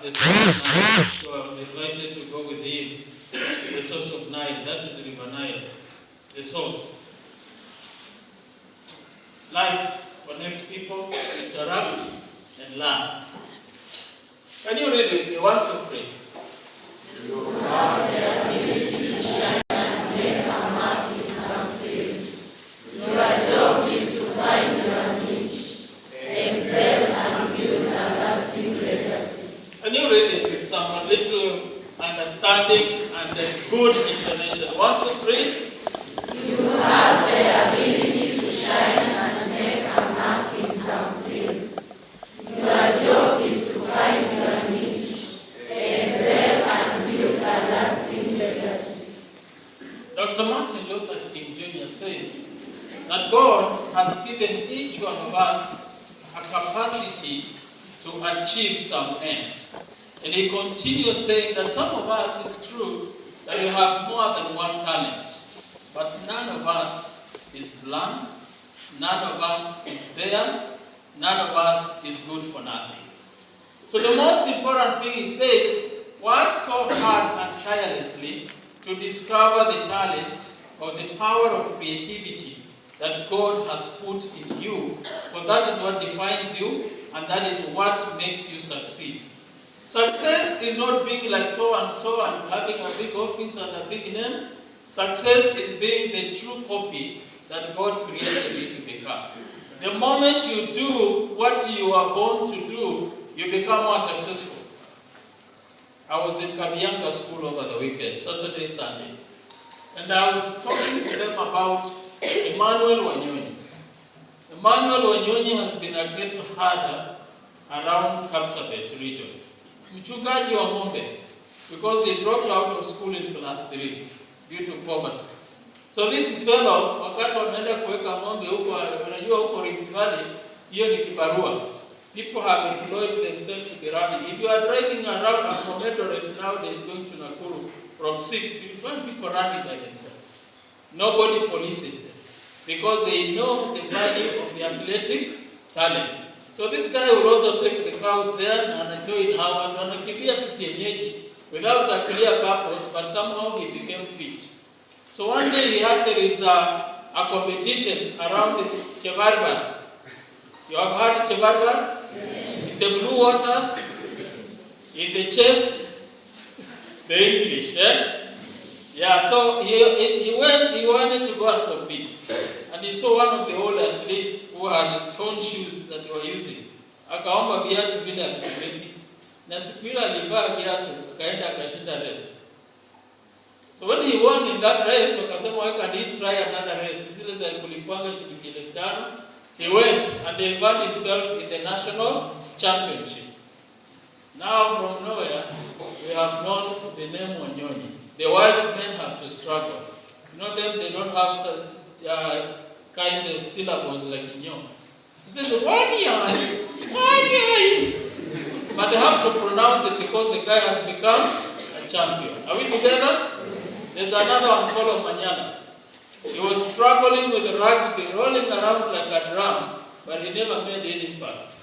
the source of Nile. So I was invited to go with him. The source of Nile, that is River Nile. The source. Life connects people, interact, and learn. Can you read with me? 1, 2, 3. You have the ability to shine and make a mark in some field. Your job is to find your niche, excel and build a lasting legacy. Can you read it with some little understanding and a good intonation? 1, 2, 3. You have the ability to shine and make a mark in some field. Your job is to find your niche, excel and build a lasting legacy. Dr. Martin Luther King Jr. says that God has given each one of us a capacity to achieve some end. And he continues saying that some of us, it's true, that we have more than one talent. But none of us is blind, none of us is bare, none of us is good for nothing. So the most important thing he says, work so hard and tirelessly to discover the talent or the power of creativity that God has put in you, for that is what defines you and that is what makes you succeed. Success is not being like so and so and having a big office and a big name. Success is being the true copy that God created you to become. The moment you do what you are born to do, you become more successful. I was in Kabianga school over the weekend, Saturday, Sunday. And I was talking to them about Emmanuel Wanyonyi. Emmanuel Wanyonyi has been a great harder around Kapsabet region. Mchungaji wa ng'ombe, because he dropped out of school in class 3 due to poverty. So this fellow, wakati wameenda kuweka ng'ombe huko, unajua huko Rift Valley, hiyo ni kibarua. People have employed themselves to be running. If you are driving around a Momentorate nowadays going to Nakuru from 6, you find people running by themselves. Nobody polices them because they know the value of the athletic talent. So this guy will also take the cows there and enjoy in how and anakimbia tu kienyeji without a clear purpose, but somehow he became fit. So one day there is a competition around the Chebarbar. You have heard Chebarbar? Yes. In the blue waters, in the chest, the English, Yeah, so he wanted to go and compete. And he saw one of the old athletes who had torn shoes that they were using. Akaomba viatu vile akitumiki. Na siku ile alivaa viatu, akaenda akashinda race. So when he won in that race, wakasema why can't he try another race? Zile za kulipanga shilingi 5,000. He went and he found himself in the national championship. Now from nowhere, we have known the name Wanyonyi. The white men have to struggle. You know them, they don't have such kind of syllables like Nyo. They say, but they have to pronounce it because the guy has become a champion. Are we together? There's another one called Manyana. He was struggling with the rugby, rolling around like a drum, but he never made any impact.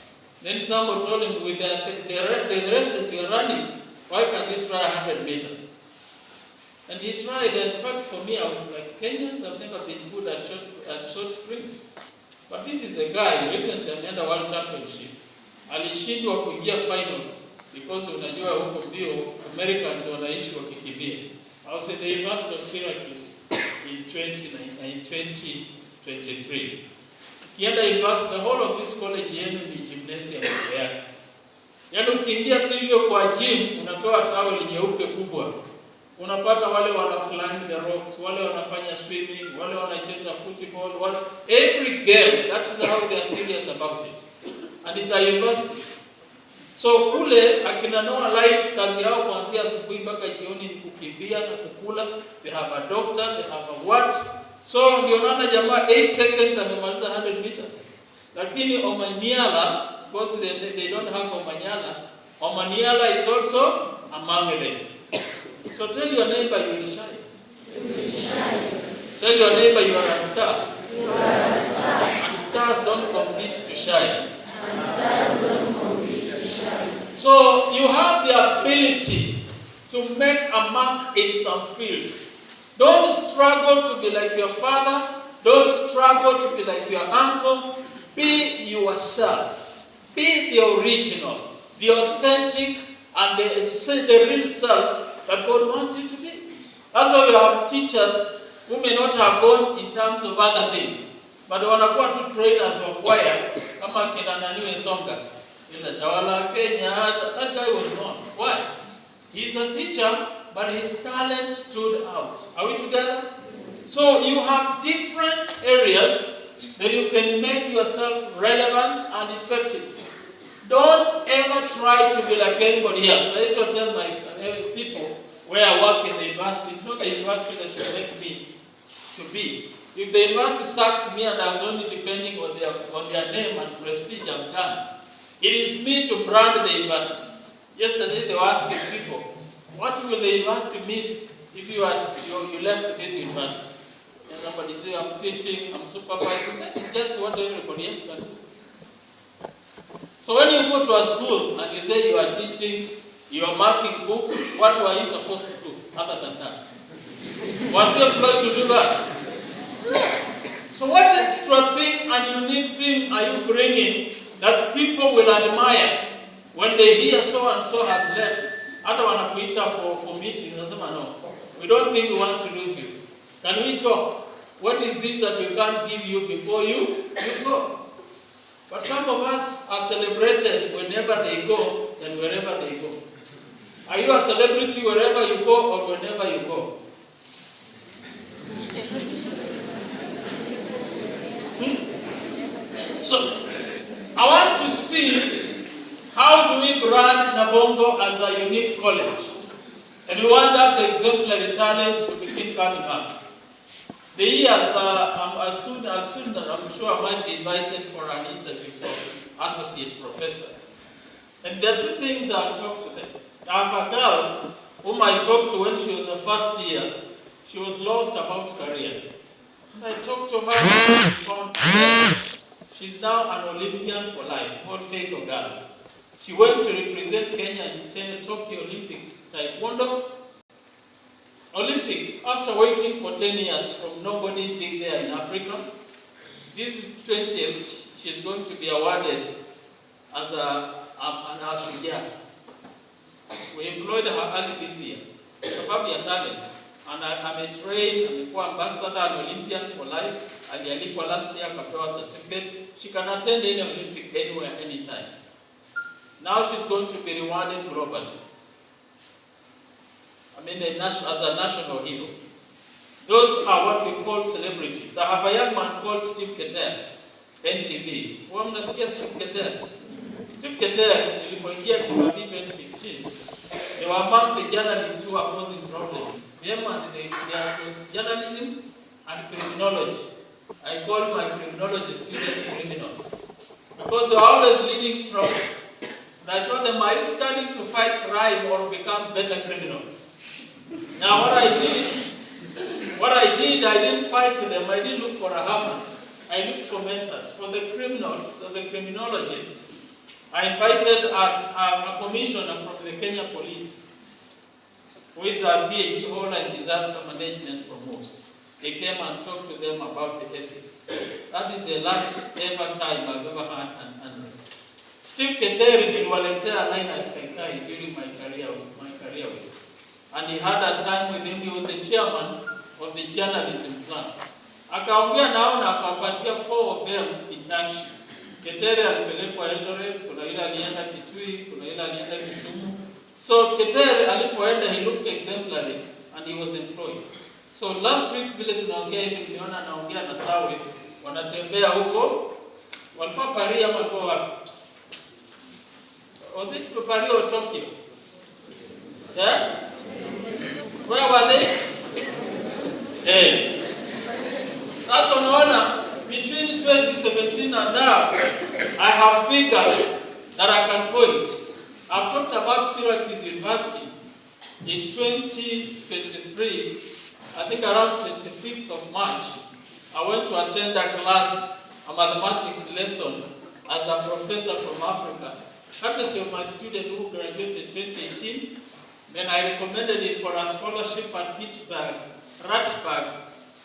Then someone told him, with the races you're running, why can't you try 100 meters? And he tried. In fact, for me, I was like, Kenyans have never been good at short sprints. But this is a guy, recently made a world championship. Alishindwa kuingia finals because unajua huko ndio Americans wanaishi wakikimbia. I was at the University of Syracuse in 2023. Kienda university, the whole of this college yenu ni gymnasium yake. Yaani ukiingia tu hivyo kwa gym, unapewa towel nyeupe kubwa. Unapata wale wana climb the rocks, wale wanafanya swimming, wale wanacheza football, every game. That is how they are serious about it. And it's a university. So kule akina Noah Lights kazi yao kuanzia asubuhi mpaka jioni ni kukimbia na kukula. They have a doctor, they have a what? So ndio naona jamaa 8 seconds amemaliza 100 meters. Lakini Omanyala, because they don't have Omanyala is also among them. So tell your neighbor you will shine. You will shine. Tell your neighbor you are a star. You are a star. And stars don't compete to shine. And stars don't compete to shine. So you have the ability to make a mark in some field. Don't struggle to be like your father. Don't struggle to be like your uncle. Be yourself. Be the original, the authentic, and the real self that God wants you to be. That's why we have teachers who may not have gone in terms of other things, but wanakuwa tu trainers wa choir kama kina naniwe songa. Ila Tawala Kenya, that guy was known. Why? He's a teacher, but his talent stood out. Are we together? So you have different areas that you can make yourself relevant and effective. Don't ever try to be like anybody else. I used to tell my people where I work in the university, it's not the university that should make me to be. If the university sucks me and I was only depending on their name and prestige, I'm done. It is me to brand the university. Yesterday they were asking people, what will the university miss if you left this university? And somebody say, I'm teaching, I'm supervising. That is just what everybody else can do. So when you go to a school and you say you are teaching, you are marking books, what were you supposed to do other than that? Weren't you employed to do that? So what extra thing and unique thing are you bringing that people will admire when they hear so and so has left? Hata wanakuita for meeting, nasema no. We don't think we want to lose you. Can we talk? What is this that we can't give you before you go? But some of us are celebrated whenever they go and wherever they go. Are you a celebrity wherever you go or whenever you go? So, I want to see how do we brand Nabongo as a unique college. And we want that exemplary talents to begin coming up. The years, I'm sure I might be invited for an interview for associate professor. And there are two things I'll talk to them. I have a girl whom I talked to when she was the first year. She was lost about careers. And I talked to her and found her. She's now an Olympian for life, called Faith Ogala. She went to represent Kenya in Tokyo Olympics, Taekwondo. Olympics, after waiting for 10 years from nobody being there in Africa, this 20th, she's going to be awarded as an Ashuja. We employed her early this year, sababu ya talent. And I'm a trained, I'm ambassador and Olympian for life. Alialikwa last year, akapewa certificate. She can attend any Olympic anywhere, anytime. Now she's going to be rewarded globally. As a national hero. Those are what we call celebrities. I have a young man called Steve Keter, NTV. Who mnasikia Steve Keter? Steve Keter, nilipoingia Kibabii 2015, they were among the journalists who are causing problems. Them and there was journalism and criminology. I call my criminology students criminals. Because they are always leading trouble. And I told them, are you studying to fight crime or become better criminals? Now what I did, I didn't fight them. I didn't look for a hammer. I looked for mentors, for the criminals, for the criminologists. I invited a commissioner from the Kenya Police, who is a PhD holder in disaster management from most. They came and talked to them about the ethics. That is the last ever time I've ever had an unrest. Steve Keteri niliwaletea Linus Kaikai during my career with. And he had a time with him. He was a chairman of the journalism plan. Akaongea nao na akapatia 4 of them internship. Ketere alipelekwa Eldoret, kuna yule alienda Kitui, kuna yule alienda Kisumu. So Ketere alipoenda, he looked exemplary and he was employed. So last week vile tunaongea hivi niliona naongea na Sawe, wanatembea huko, walikuwa Paris ama walikuwa wapi? Was it to Paris or Tokyo? Yeah? Where were they? Sasa unaona, between 2017 and now, I have figures that I can point. I've talked about Syracuse University in 2023, I think around 25th of March, I went to attend a class, a mathematics lesson, as a professor from Africa. courtesy of my student who graduated 2018. Then I recommended him for a scholarship at Ratsburg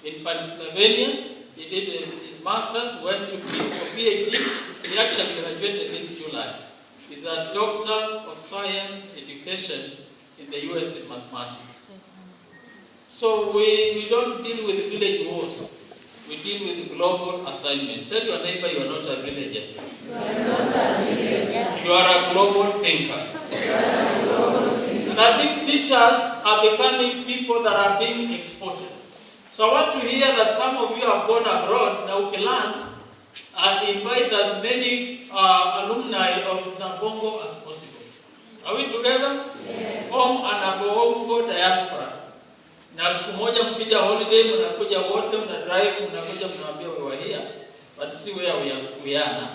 in Pennsylvania. He did his master's, went to for PhD. He actually graduated this July. He's a doctor of science education in the US in mathematics. So we don't deal with village wars. We deal with global assignment. Tell your neighbor you are not a villager. You are not a villager. You are a global thinker. You are a global thinker. And I think teachers are becoming people that are being exported. So I want to hear that some of you have gone abroad. Now Ukiland, invite as many alumni of Nabongo as possible. Are we together? Yes. Home and Nabongo diaspora. Na siku moja mkija holiday, mnakuja wote, mnadrive, mnakuja mnaambia we were here, but see where we are now.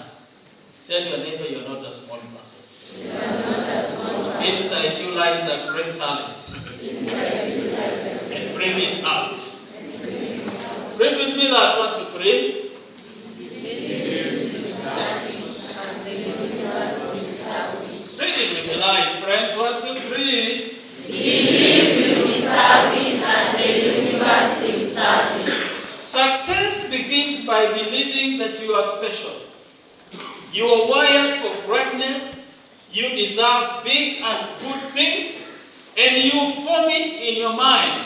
Tell your neighbor you are not a small person. You are not a small person. Inside you lies a great talent. Inside you lies a great and bring it out. Bring with me that one to pray. Read it with the line, friends. 1, 2, 3. Believe will be service and the universe will service. Success begins by believing that you are special. You are wired for greatness. You deserve big and good things, and you form it in your mind.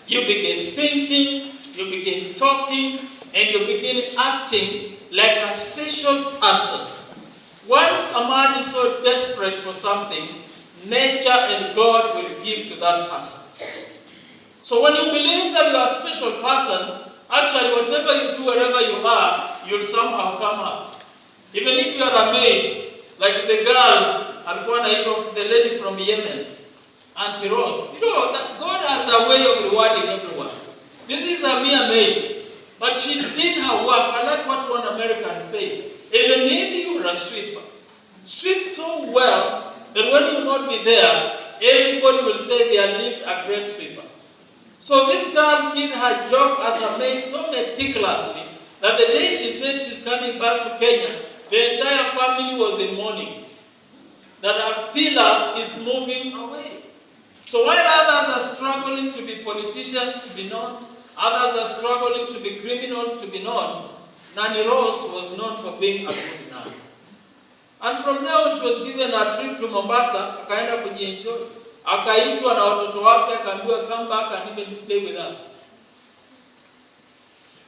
You begin thinking, you begin talking, and you begin acting like a special person. Once a man is so desperate for something, nature and God will give to that person. So when you believe that you are a special person, actually whatever you do, wherever you are, you'll somehow come up. Even if you are a maid, like the girl, the lady from Yemen, Auntie Rose. You know, that God has a way of rewarding everyone. This is a mere maid, but she did her work. I like what one American said. Even if you are a sweeper, sweep so well that when you will not be there, everybody will say they have lived a great sweeper. So this girl did her job as a maid so meticulously that the day she said she's coming back to Kenya, the entire family was in mourning. That a pillar is moving away. So while others are struggling to be politicians, to be known, others are struggling to be criminals, to be known, Nani Rose was known for being a good nun. And from there on, she was given a trip to Mombasa, akaenda kujienjoy. Akaitwa na watoto wake, akaambiwa come back and even stay with us.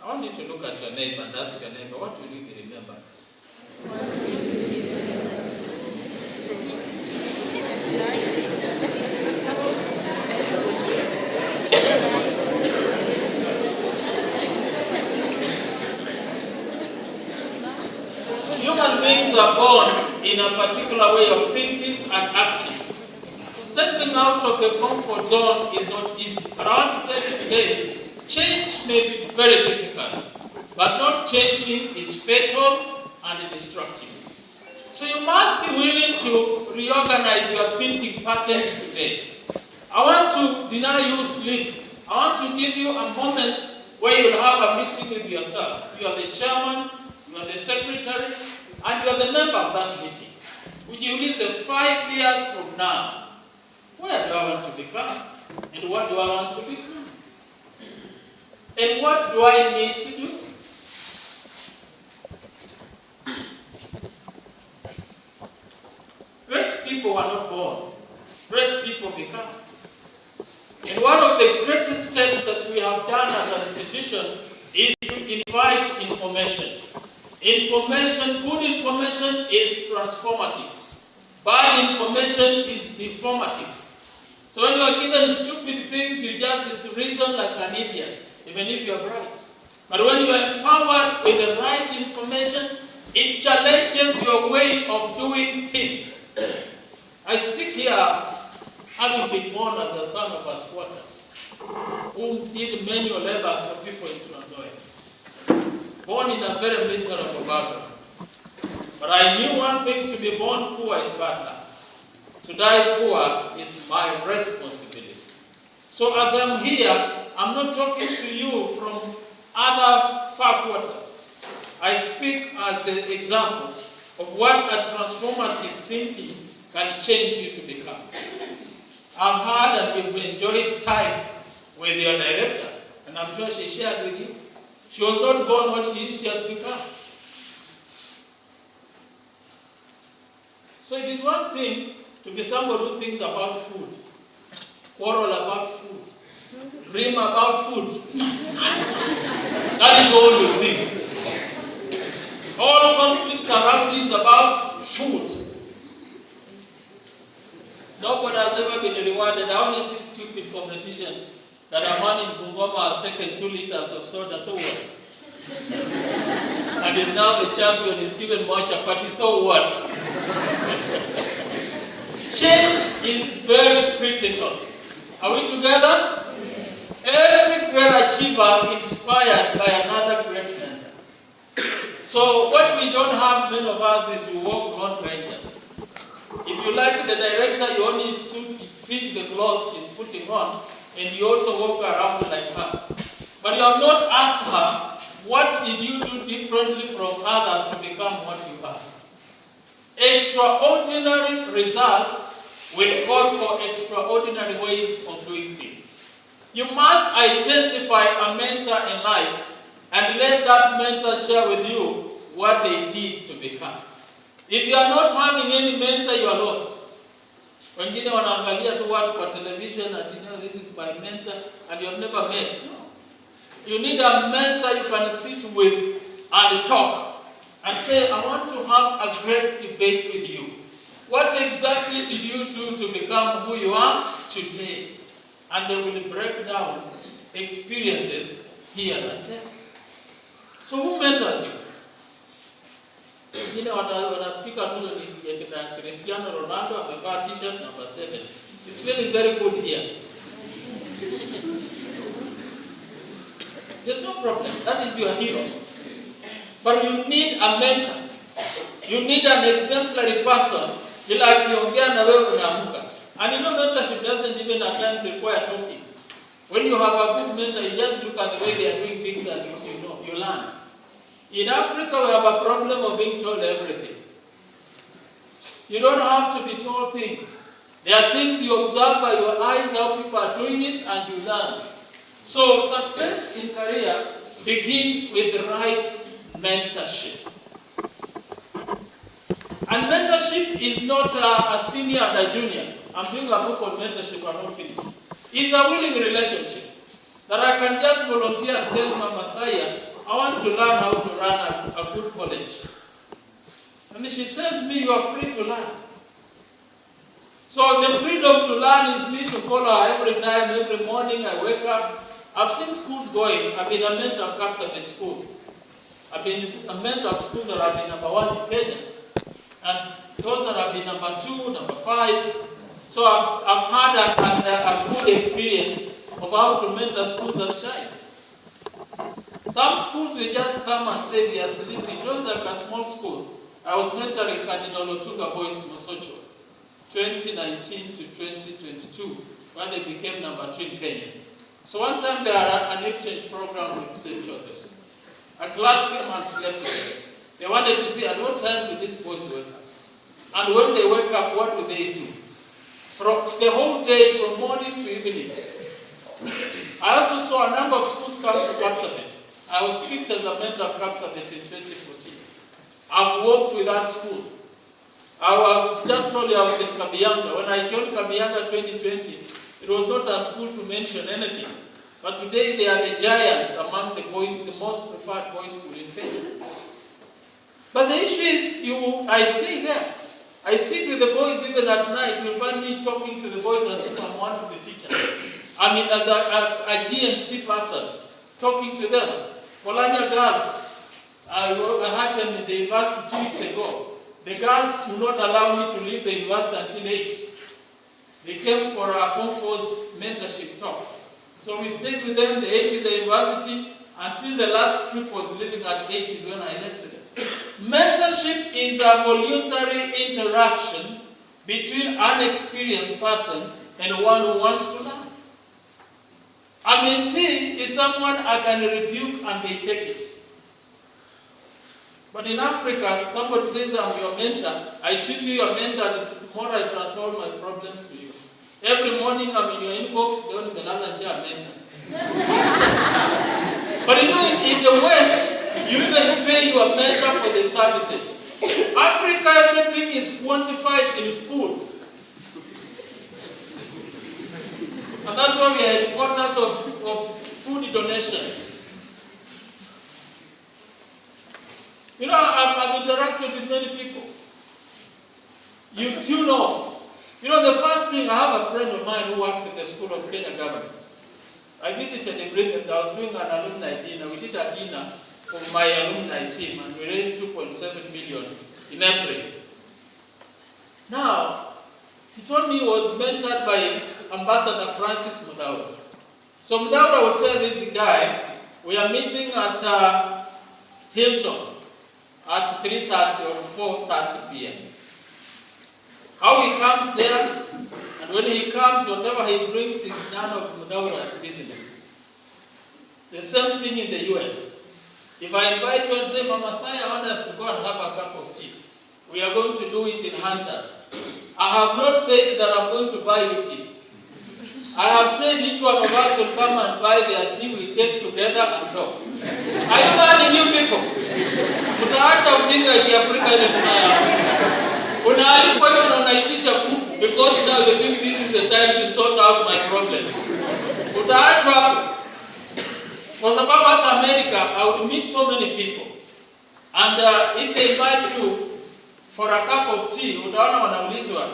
I want you to look at your neighbor and ask your neighbor, what will you be remembered? What will you be remembered? Human beings are born in a particular way of thinking and acting. Stepping out of the comfort zone is not easy. But I want to tell you today, change may be very difficult, but not changing is fatal and destructive. So you must be willing to reorganize your thinking patterns today. I want to deny you sleep. I want to give you a moment where you will have a meeting with yourself. You are the chairman, you are the secretary, and you are the member of that meeting. Would you listen 5 years from now? Where do I want to become? And what do I want to become? And what do I need to do? Great people are not born. Great people become. And one of the greatest steps that we have done as an institution is to invite information. Information, good information is transformative. Bad information is deformative. So when you are given stupid things, you just reason like an idiot, even if you are bright. But when you are empowered with the right information, it challenges your way of doing things. I speak here, having been born as a son of a squatter, who did manual labors for people in Transformative. Born in a very miserable background. But I knew one thing: to be born poor is bad luck. To die poor is my responsibility. So as I'm here, I'm not talking to you from other far quarters. I speak as an example of what a transformative thinking can change you to become. I've had and we've enjoyed times with your director, and I'm sure she shared with you. She was not born what she is, she has become. So it is one thing to be somebody who thinks about food, quarrel about food, dream about food. That is all you think. All conflicts around you is about food. Nobody has ever been rewarded. I only see stupid competitions that a man in Bungoma has taken 2 liters of soda, so what? And is now the champion, is given more chapati, so what? Change is very critical. Are we together? Yes. Every great achiever inspired by another great mentor. So what we don't have, many of us, is we walk beyond rangers. If you like the director, you only fit the clothes she's putting on, and you also walk around like her. But you have not asked her, what did you do differently from others to become what you are? Extraordinary results will call for extraordinary ways of doing things. You must identify a mentor in life and let that mentor share with you what they did to become. If you are not having any mentor, you are lost. Wengine wanaangalia tu watu kwa television and this is my mentor, and you have never met. No. You need a mentor you can sit with and talk and say, I want to have a great debate with you. What exactly did you do to become who you are today? And they will break down experiences here and there. So who mentors you? Wengine wanaspika tu ni Cristiano Ronaldo amevaa t-shirt number 7. It's feeling very good here. There's no problem. That is your hero. But you need a mentor. You need an exemplary person. Ila akiongea na wewe unaamuka. And you know, mentorship doesn't even at times require talking. When you have a good mentor, you just look at the way they are doing things and you learn. In Africa, we have a problem of being told everything. You don't have to be told things. There are things you observe by your eyes, how people are doing it, and you learn. So success in career begins with the right mentorship. And mentorship is not a senior and a junior. I'm doing a book on mentorship, I'm not finished. It's a willing relationship. That I can just volunteer and tell my Messiah, I want to learn how to run a good college. And she tells me, you are free to learn. So the freedom to learn is me to follow her every time, every morning I wake up. I've seen schools going. I've been a mentor of Kapsabet school. I've been a mentor of schools that have been number 1 in Kenya. And those that have been number 2, number 5. So I've had a good experience of how to mentor schools that shine. Some schools will just come and say we are sleeping. You know, like a small school. I was mentoring Cardinal Otuga Boys Mosocho, 2019 to 2022, when they became number 2 in Kenya. So one time they had an exchange program with St. Joseph's. A class came and slept there. They wanted to see at what time do these boys wake up. And when they wake up, what do they do? From the whole day, from morning to evening. I also saw a number of schools come to Kapsabet. I was picked as a mentor of Kapsabet in 2014. I've worked with that school. I just told you I was in Kabianga. When I joined Kabianga 2020, it was not a school to mention anything. But today they are the giants among the boys, the most preferred boys' school in Kenya. But the issue is, I stay there. I sit with the boys even at night. You'll find me talking to the boys as if I'm one of the teachers. I mean, as a GNC person, talking to them. Polanya girls, I had them in the university 2 weeks ago. The girls would not allow me to leave the university until 8. They came for our Form 4's mentorship talk. So we stayed with them, they ate in the university, until the last trip was leaving at 8 is when I left them. Mentorship is a voluntary interaction between an experienced person and one who wants to learn. A mentee is someone I can rebuke and they take it. But in Africa, somebody says, I'm your mentor. I choose you your mentor, and tomorrow I transfer my problems to you. Every morning I'm in your inbox, don't mentor. But you know, in the West, you even pay your mentor for the services. Africa, everything is quantified in food. And that's why we are headquarters of food donation. You know, I've interacted with many people. You tune off. You know, the first thing, I have a friend of mine who works in the School of Kenya Government. I visited him recently. I was doing an alumni dinner. We did a dinner for my alumni team, and we raised 2.7 million in April. Now, he told me he was mentored by Ambassador Francis Mudaura. So Mudaura will tell this guy, we are meeting at Hilton at 3:30 or 4:30 p.m. How he comes there, and when he comes, whatever he brings is none of Mudaura's business. The same thing in the US. If I invite you and say, Mama Sai, I want us to go and have a cup of tea, we are going to do it in Hunters. I have not said that I'm going to buy you tea. I have said each one of us will come and buy their tea, we take together and talk. Are you learning, you people? Utaacha ujinga ya Afrika ile tunaya. Unaalikwa hiyo na unaitisha kuku, because now you think this is the time to sort out my problem. Utaacha hapo. Kwa sababu hata America, I would meet so many people. And if they invite you for a cup of tea, utaona wanaulizwa,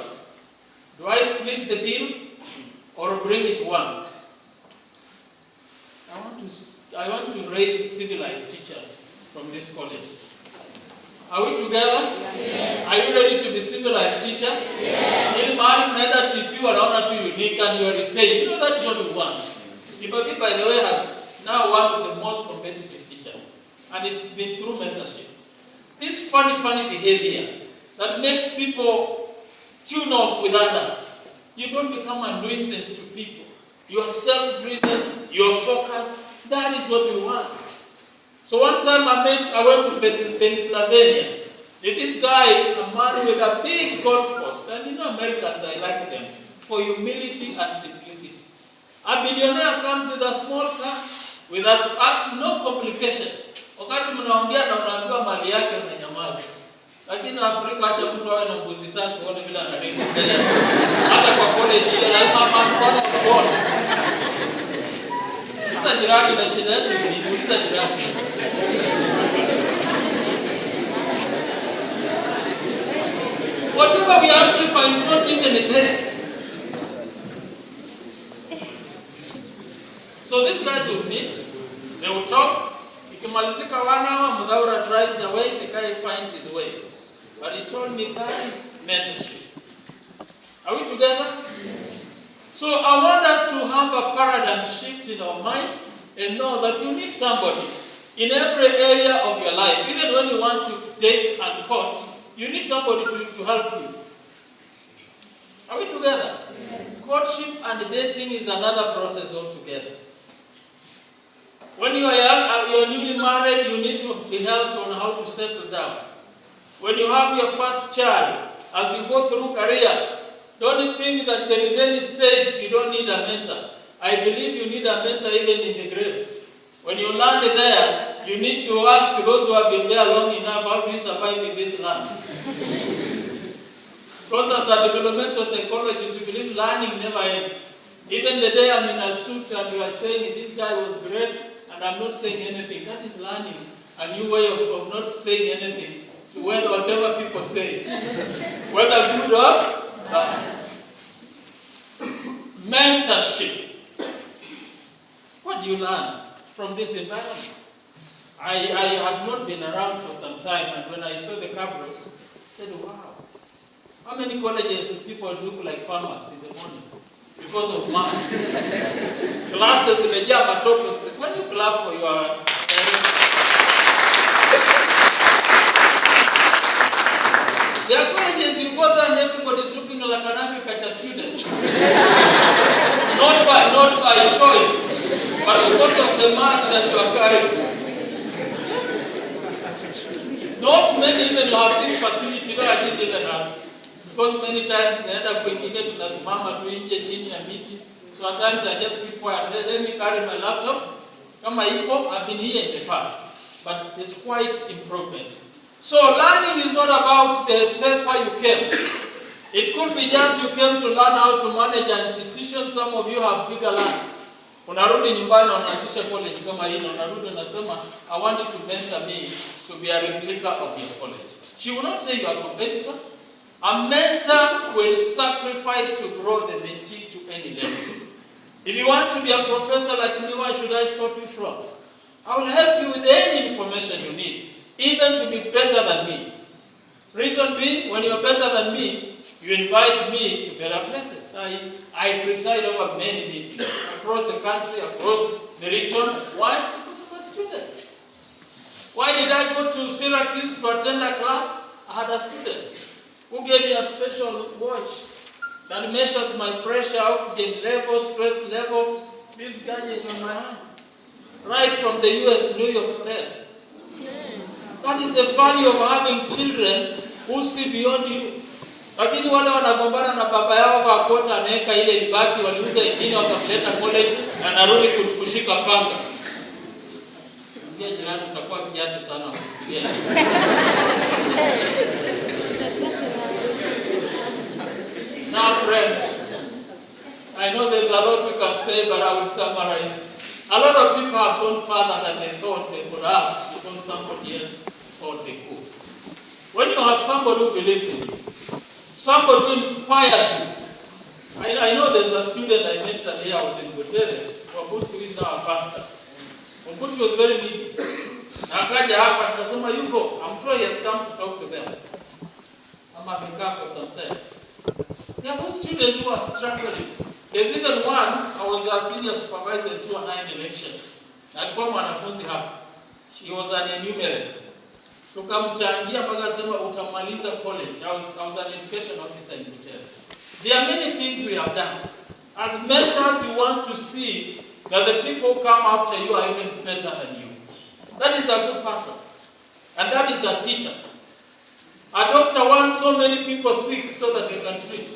do I split the bill or bring it one? I want to raise civilized teachers from this college. Are we together? Yes. Are you ready to be civilized teachers? Yes. Ili mahali mnaenda TP wanaona tu unique and you are retained. You know that's what we want. Ibabi, by the way, has now one of the most competitive teachers. And it's been through mentorship. This funny behavior that makes people tune off with others. You don't become a nuisance to people. You are self-driven, you are focused. That is what we want. So one time I went to Pennsylvania. This guy, a man with a big golf course. And you know Americans, I like them for humility and simplicity. A billionaire comes with a small car, with no complication. Wakati mnaongea na unaambiwa mali yake unanyamaza. Lakini Afrika hata mtu awe na mbuzi tatu uone bila anaringa. Hata kwa college ile na mama anaona bonds. Sasa jirani na shida yetu ni uliza jirani. Whatever we amplify is not even there. So these guys will meet, they will talk. Ikimalizika 1 hour, Mudaura drives away, the guy finds his way. But he told me that is mentorship. Are we together? Yes. So I want us to have a paradigm shift in our minds and know that you need somebody in every area of your life. Even when you want to date and court, you need somebody to help you. Are we together? Yes. Courtship and dating is another process altogether. When you are young, you are newly married, you need to be helped on how to settle down. When you have your first child, as you go through careers, don't think that there is any stage you don't need a mentor. I believe you need a mentor even in the grave. When you land there, you need to ask those who have been there long enough, how do you survive in this land? Because as a developmental psychologist, you believe learning never ends. Even the day I'm in a suit and you are saying, this guy was great, and I'm not saying anything, that is learning a new way of not saying anything to whatever people say. Whether good or mentorship. What do you learn from this environment? I have not been around for some time, and when I saw the Cabros, I said, wow, how many colleges do people look like farmers in the morning? Because of man. Classes in the job. When you clap for your there are colleges you go there and everybody is looking like an agriculture student. not by choice, but because of the math that you are carrying. Not many even have this facility, no, I didn't even ask. Because many times naenda kwingine tunasimama tu nje chini ya miti. So at times I just keep quiet. Let me carry my laptop. Kama iko, I've been here in the past. But there's quite improvement. So learning is not about the paper you came. It could be just you came to learn how to manage an institution. Some of you have bigger lands. Unarudi nyumbani unaanzisha college kama hii na unarudi unasema I want you to mentor me to be a replica of your college. She will not say you are a competitor. A mentor will sacrifice to grow the mentee to any level. If you want to be a professor like me, where should I stop you from? I will help you with any information you need, even to be better than me. Reason being, when you are better than me, you invite me to better places. I preside over many meetings across the country, across the region. Why? Because I'm a student. Why did I go to Syracuse to attend a class? I had a student who gave me a special watch that measures my pressure, oxygen level, stress level, this gadget on my hand. Right from the US, New York State. That is the value of having children who see beyond you. Lakini wale wanagombana na baba yao kwa kota anaweka ile libaki waliuza ingine wakamleta college na narudi kushika panga. Ngia jirani utakuwa kijatu sana kufikiria. Now friends, I know there's a lot we can say, but I will summarize. A lot of people have gone further than they thought they could have because somebody else thought they could. When you have somebody who believes in you, somebody who inspires you. I know there's a student I met today, I was in Butere, Wabutu is now a pastor. Wabutu was very needy. Na akaja hapa nikasema yuko, I'm sure he has come to talk to them. I'm having come for some time. There are those students who are struggling. There's even one, I was a senior supervisor in 2009 election. Na alikuwa mwanafunzi hapa. He was an enumerator. Tukamchangia mpaka kusema utamaliza college. I was an education officer in Butere. There are many things we have done. As mentors, we want to see that the people who come after you are even better than you. That is a good person. And that is a teacher. A doctor wants so many people sick so that they can treat.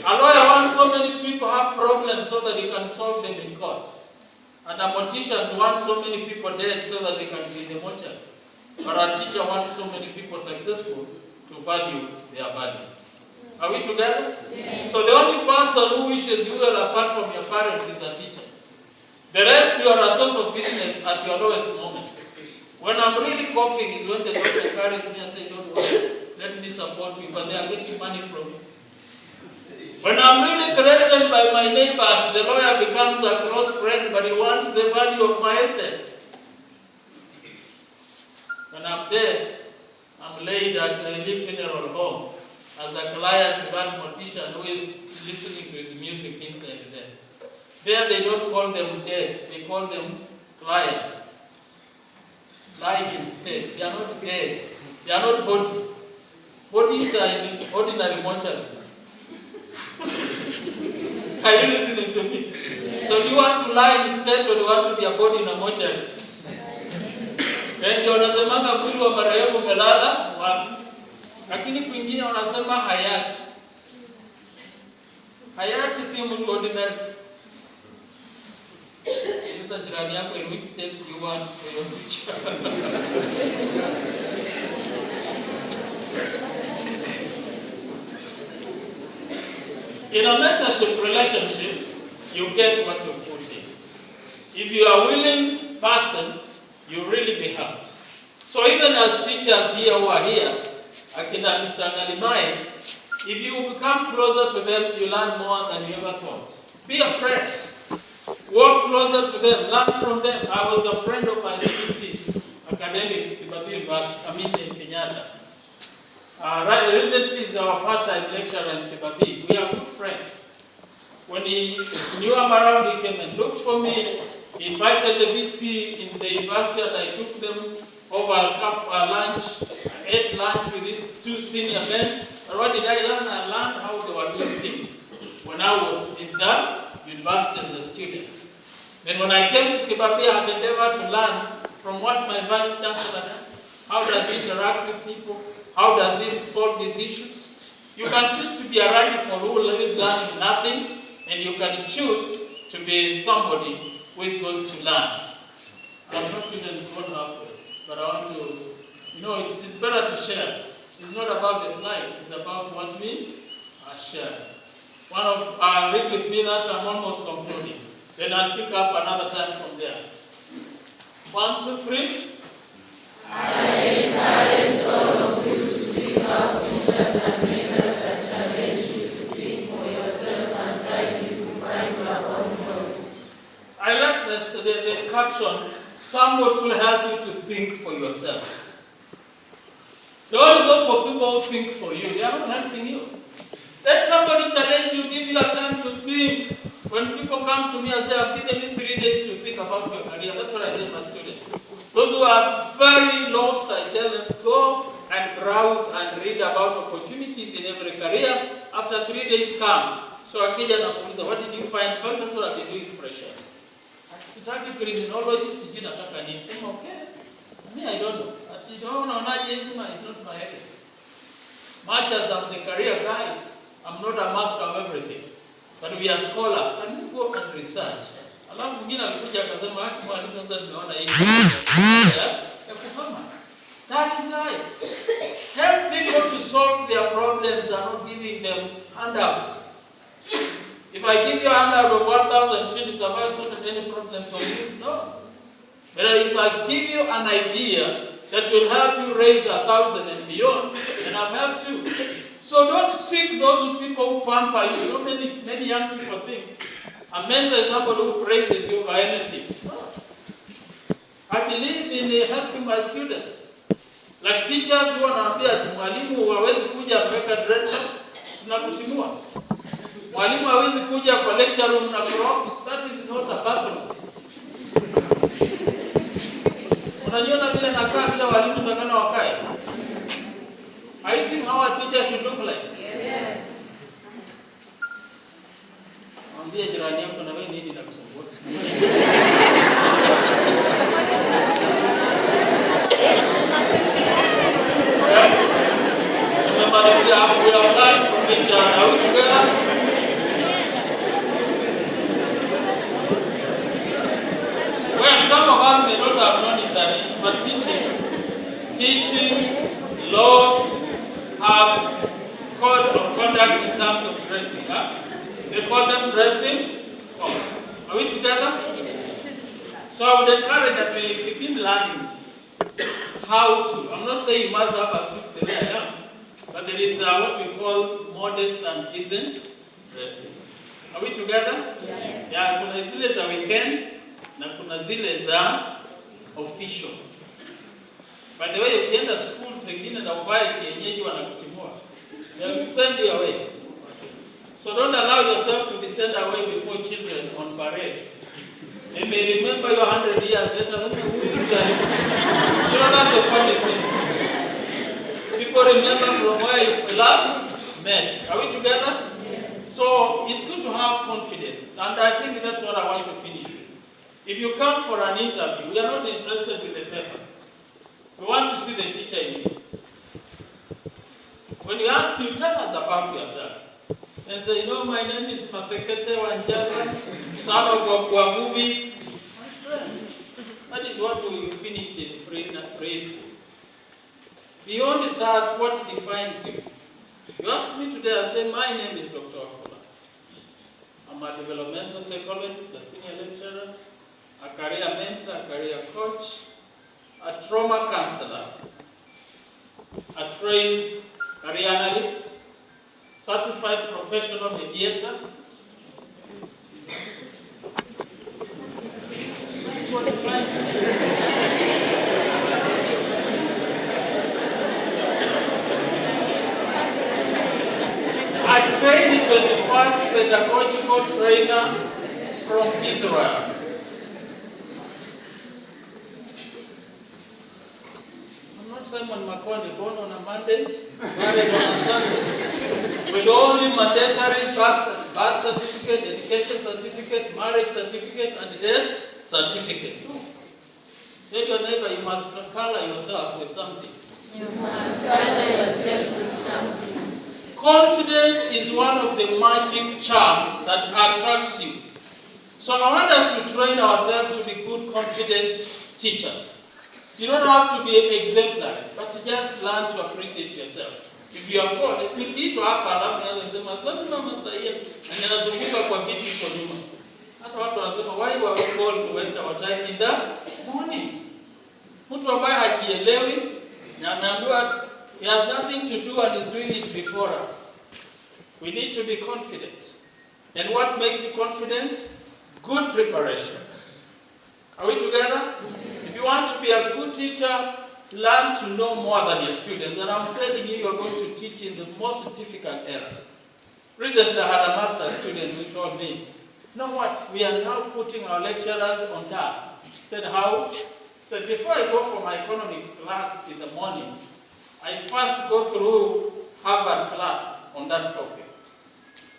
A lawyer wants so many people have problems so that they can solve them in court. And a mortician wants so many people dead so that they can be in the mortuary. But a teacher wants so many people successful to value their value. Are we together? Yes. So the only person who wishes you well apart from your parents is a teacher. The rest you are a source of business at your lowest moment. When I'm really coughing is when the doctor carries me and says, don't worry, let me support you, but they are getting money from you. When I'm really threatened by my neighbors, the lawyer becomes a close friend, but he wants the value of my estate. When I'm dead, I'm laid at a funeral home as a client to that mortician who is listening to his music inside there. There they don't call them dead, they call them clients. Lying in state. They are not dead. They are not bodies. Bodies are in ordinary mortuaries. Are you listening to me? So do you want to lie in state or do you want to be a body in a mortuary? Ndio wanasemanga mwili wa marehemu umelala wapi? Lakini kwingine wanasema hayati. Hayati si mtu ordinary. Sasa jirani yako in which state do you want for your future? In a mentorship relationship, you get what you put in. If you are a willing person, you really be helped. So even as teachers here who are here, Akina Mr. Ngalimai, if you become closer to them, you learn more than you ever thought. Be a friend. Walk closer to them. Learn from them. I was a friend of my TTC academics in Kenyatta. Recently is our part-time lecturer in Kibabi. We are good friends. When he knew I'm around, he came and looked for me. He invited the VC in the university and I took them over a lunch. I ate lunch with these two senior men. And what did I learn? I learned how they were doing things when I was in the university as a student. Then when I came to Kibabi, I endeavored to learn from what my vice chancellor does. How does he interact with people? How does he solve his issues? You can choose to be a radical who is learning nothing, and you can choose to be somebody who is going to learn. I'm not even gone halfway, but I want to, it's better to share. It's not about the slides, it's about what we are sharing. Read with me that I'm almost concluding. Then I'll pick up another time from there. 1, 2, 3. I encourage all of you to seek out teachers and mentors that challenge you to think for yourself and guide you to find your own voice. I like this, the caption, someone will help you to think for yourself. Don't go for people who think for you. They are not helping you. Let somebody challenge you, give you a time to think. When people come to me and say, I've given you 3 days to think about your career, that's what I tell my students. Those who are very lost, I tell them, go and browse and read about opportunities in every career. After 3 days come. So akija namuuliza, what did you find? Well, that's what I've been doing fresher. Sitaki criminology, sijui nataka nini. Sema, okay. Me, I don't know. Ati unaonaje hivi, it's not my area. Much as I'm the career guy, I'm not a master of everything. But we are scholars. Can you go and research? Alafu mwingine alikuja akasema haki mwalimu sasa tunaona hii ya kufanya. That is life. Help people to solve their problems and not giving them handouts. If I give you a handout of 1,000 shillings, have I solved any problems for you? No. But if I give you an idea that will help you raise 1,000 and beyond, then I've helped you. So don't seek those people who pamper you. Many young people think a mentor is somebody who praises you by anything. No. I believe in helping my students. Like teachers who wanaambia mwalimu hawezi kuja ameweka dreadlocks, tunakutimua. Mwalimu hawezi kuja kwa lecture room na crocs, that is not a bathroom. Unajiona vile nakaa vile walimu tutakana wakae. I think how our teachers should look like. Yes. Mwambie jirani yako na wewe nini na kusumbua. Tumemalizia hapo ya online from each other. Are we together? Well, some of us may not have known it's an issue, but teaching, law, have code of conduct in terms of dressing. They call them dressing codes. Are we together? So I would encourage that we begin learning how to. I'm not saying you must have a suit the way I am, but there is what we call modest and decent dressing. Are we together? Yes. Yeah, kuna zile za weekend na kuna zile za official. By the way, ukienda school zingine na uvae kienyeji wanakutimua. They will send you away. So don't allow yourself to be sent away before children on parade. They may remember you 100 years later. That's a funny thing. People remember from where you last met. Are we together? Yes. So it's good to have confidence. And I think that's what I want to finish with. If you come for an interview, we are not interested with the papers. We want to see the teacher in you. When you ask you, tell us about yourself. And say, my name is Masekete Wanjara, son of Wagubi. My friend, that is what you finished in preschool. Beyond that, what defines you? You ask me today, I say, my name is Dr. Wafula. I'm a developmental psychologist, a senior lecturer, a career mentor, a career coach, a trauma counselor, a trained career analyst, certified professional mediator. That's what defines me. I trained the 21st pedagogical trainer from Israel. Simon Makoni, born on a Monday, married on a Sunday, with only mandatory birth certificate, education certificate, marriage certificate, and death certificate. Tell your neighbor, you must color yourself with something. You must color yourself with something. Confidence is one of the magic charm that attracts you. So I want us to train ourselves to be good, confident teachers. You don't have to be exemplary, but just learn to appreciate yourself. If you are called, nikiitwa hapa alafu nasema sasa mama sahihi na ninazunguka kwa viti kwa nyuma. Hata watu wanasema why were we called to waste our time in the morning? Mtu ambaye hajielewi na ameambiwa he has nothing to do and is doing it before us. We need to be confident. And what makes you confident? Good preparation. Are we together? Yes. If you want to be a good teacher, learn to know more than your students. And I'm telling you, you're going to teach in the most difficult era. Recently, I had a master student who told me, you know what, we are now putting our lecturers on task. He said, how? He said, before I go for my economics class in the morning, I first go through Harvard class on that topic.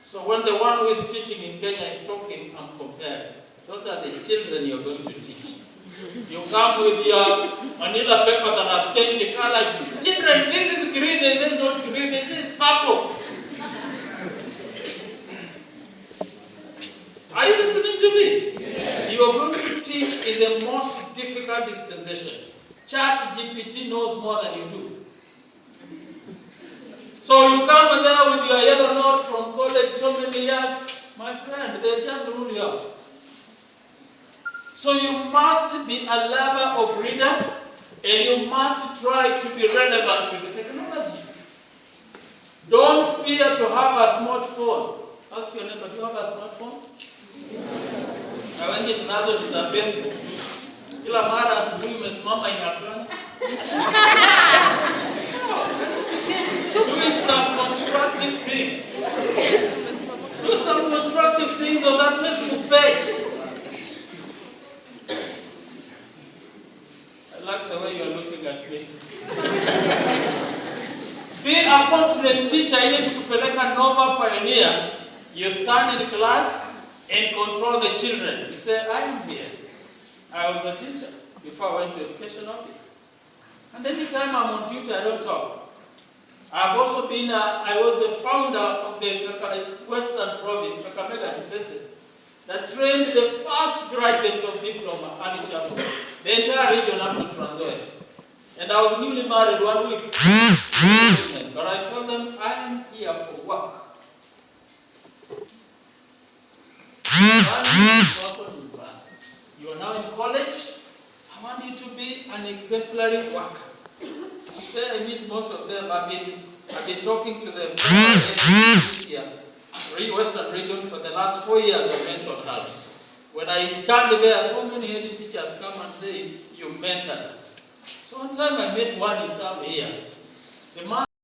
So when the one who is teaching in Kenya is talking, I'm comparing. Those are the children you're going to teach. You come with your manila paper that has changed the color. Children, this is green, this is not green, this is purple. Are you listening to me? Yes. You are going to teach in the most difficult dispensation. ChatGPT knows more than you do. So you come there with your yellow note from college so many years, my friend, they just rule you out. So you must be a lover of reader, and you must try to be relevant with the technology. Don't fear to have a smartphone. Ask your neighbor, do you have a smartphone? I went to another is Facebook. Kila mara asubuhi umesimama inaplan. Doing some constructive things. Do some constructive things on that Facebook page. I like the way you're looking at me. Be a confident teacher. You need to kupeleka Nova Pioneer. You stand in class and control the children. You say, I am here. I was a teacher before I went to education office. And anytime I'm on duty, I don't talk. I've also been, I was the founder of the Western Province, Kakamega TTC, that trained the first graduates of diploma early childhood, the entire region up to Transformative. And I was newly married 1 week. But I told them, I am here for work. You are now in college. I want you to be an exemplary worker. There I meet most of them. I've been talking to them here, Western region for the last 4 years of mental health. When I stand there, so many head teachers come and say, you mentored us. So one time I met one in town here. The man